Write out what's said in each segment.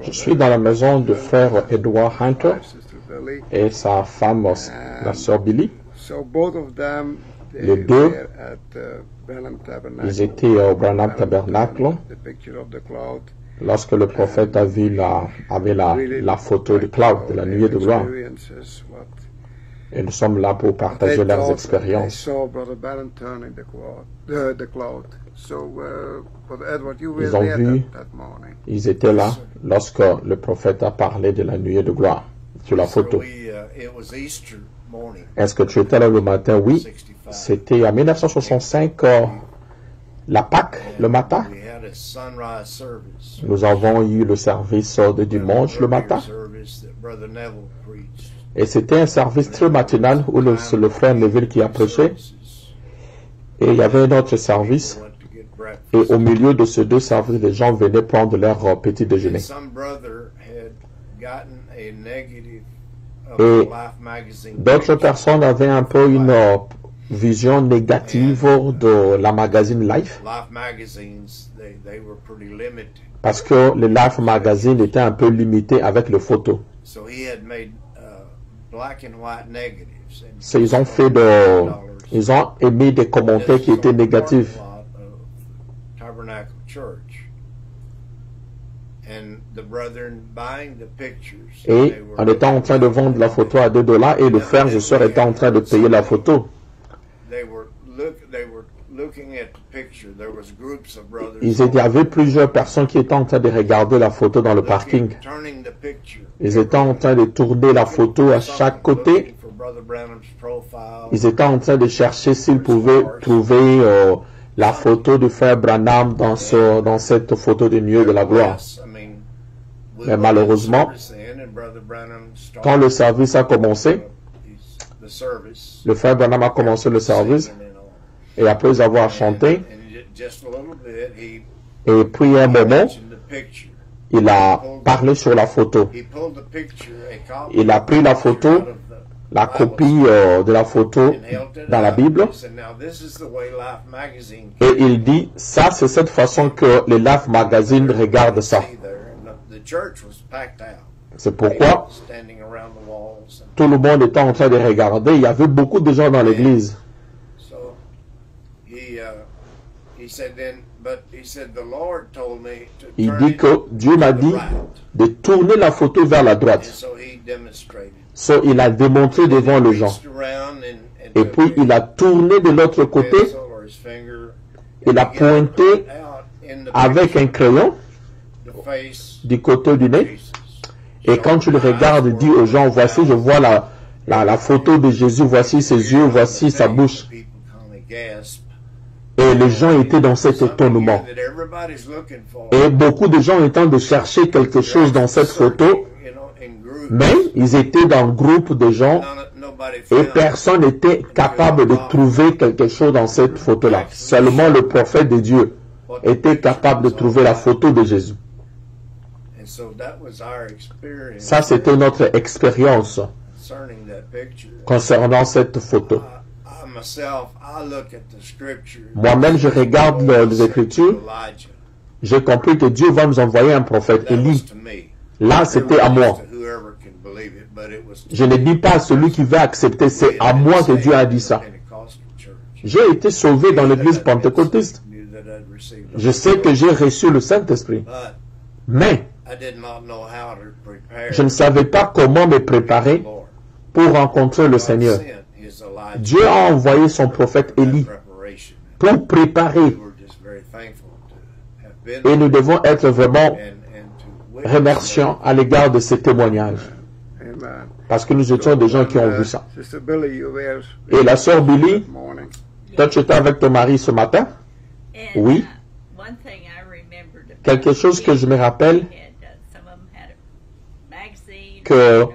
Je suis dans la maison de frère Edward Hunter et sa femme, la sœur Billy. Les deux, ils étaient au Branham Tabernacle lorsque le prophète avait la photo du cloud, de la nuée de gloire. Et nous sommes là pour partager leurs expériences. Ils ont vu, ils étaient là lorsque le prophète a parlé de la nuée de gloire sur la photo. Est-ce que tu étais là le matin? Oui. C'était en 1965, la Pâque, le matin. Nous avons eu le service de dimanche le matin. Et c'était un service très matinal où le frère Neville qui a prêché. Et il y avait un autre service. Et au milieu de ces deux services, les gens venaient prendre leur petit déjeuner. Et d'autres personnes avaient un peu une vision négative de la magazine Life. Parce que le Life magazine était un peu limité avec les photos. Ils ont émis des commentaires qui étaient négatifs. Et on était en train de vendre la photo à $2 et le frère et sœur étaient en train de payer la photo. Il y avait plusieurs personnes qui étaient en train de regarder la photo dans le parking. Ils étaient en train de tourner la photo à chaque côté. Ils étaient en train de chercher s'ils pouvaient trouver la photo du frère Branham dans cette photo de nuée de la gloire. Mais malheureusement, quand le service a commencé, le frère Branham a commencé le service, et après avoir chanté, et puis un moment, il a parlé sur la photo. Il a pris la photo, la copie de la photo dans la Bible, et il dit, ça c'est cette façon que le Life Magazine regarde ça. C'est pourquoi tout le monde était en train de regarder. Il y avait beaucoup de gens dans l'église. Il dit que Dieu m'a dit de tourner la photo vers la droite. Il a démontré devant les gens. Et puis il a tourné de l'autre côté. Il a pointé avec un crayon du côté du nez. Et quand tu le regardes, il dit aux gens, voici, je vois la photo de Jésus, voici ses yeux, voici sa bouche. Et les gens étaient dans cet étonnement. Et beaucoup de gens étaient de chercher quelque chose dans cette photo, mais ils étaient dans un groupe de gens et personne n'était capable de trouver quelque chose dans cette photo-là. Seulement le prophète de Dieu était capable de trouver la photo de Jésus. Ça, c'était notre expérience concernant cette photo. Moi-même, je regarde les Écritures. J'ai compris que Dieu va nous envoyer un prophète, Élie. Là, c'était à moi. Je ne dis pas à celui qui veut accepter, c'est à moi que Dieu a dit ça. J'ai été sauvé dans l'église pentecôtiste. Je sais que j'ai reçu le Saint-Esprit. Mais je ne savais pas comment me préparer pour rencontrer le Seigneur. Dieu a envoyé son prophète Élie pour préparer. Et nous devons être vraiment remerciants à l'égard de ces témoignages. Parce que nous étions des gens qui ont vu ça. Et la sœur Billy, toi tu étais avec ton mari ce matin? Oui. Quelque chose que je me rappelle, que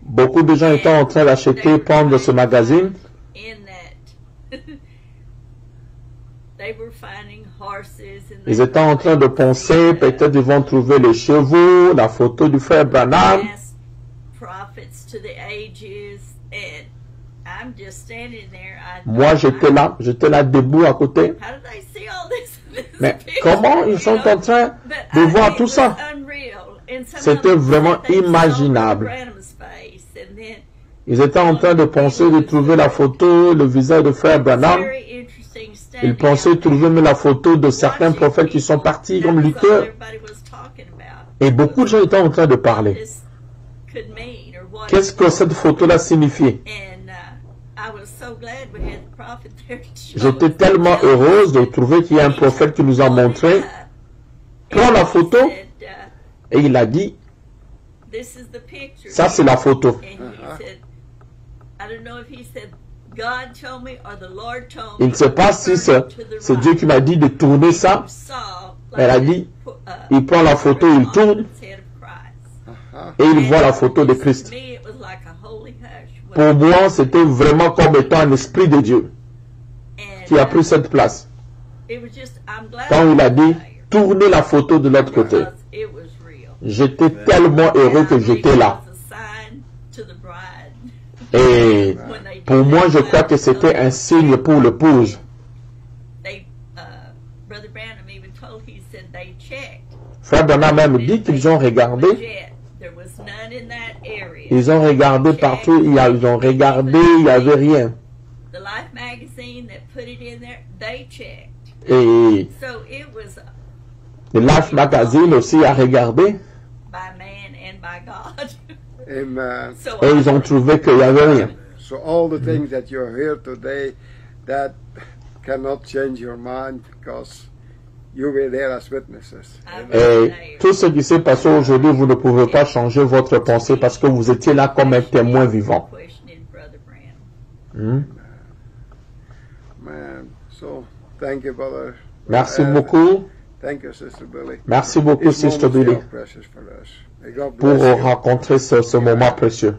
beaucoup de gens étaient en train d'acheter, prendre ce magazine. Ils étaient en train de penser, peut-être ils vont trouver les chevaux, la photo du frère Branham. Moi, j'étais là debout à côté. Mais comment ils sont en train de voir tout ça? C'était vraiment imaginable. Ils étaient en train de penser de trouver la photo, le visage de frère Branham. Ils pensaient trouver la photo de certains prophètes qui sont partis comme lutteurs. Et beaucoup de gens étaient en train de parler. Qu'est-ce que cette photo-là signifiait? J'étais tellement heureuse de trouver qu'il y a un prophète qui nous a montré. Prends la photo. Et il a dit, ça c'est la photo. Il ne sait pas si c'est Dieu qui m'a dit de tourner ça. Elle a dit, il prend la photo, il tourne, et il voit la photo de Christ. Pour moi, c'était vraiment comme étant un esprit de Dieu qui a pris cette place. Quand il a dit, tournez la photo de l'autre côté. J'étais tellement heureux que j'étais là. Et pour moi, je crois que c'était un signe pour l'épouse. Frère Branham même dit qu'ils ont regardé. Ils ont regardé partout, ils ont regardé, il n'y avait rien. Et le Life Magazine aussi a regardé. Amen. Et ils ont trouvé qu'il n'y avait rien. So all the things that you hear today, that cannot change your mind because you were there as witnesses. Et tout ce qui s'est passé aujourd'hui, vous ne pouvez pas changer votre pensée parce que vous étiez là comme un témoin vivant. Man, so thank you, brother. Merci beaucoup. Thank you, Sister Billy. Merci beaucoup, Sister Billy, Precious for us. May God pour bless you. rencontrer ce moment précieux.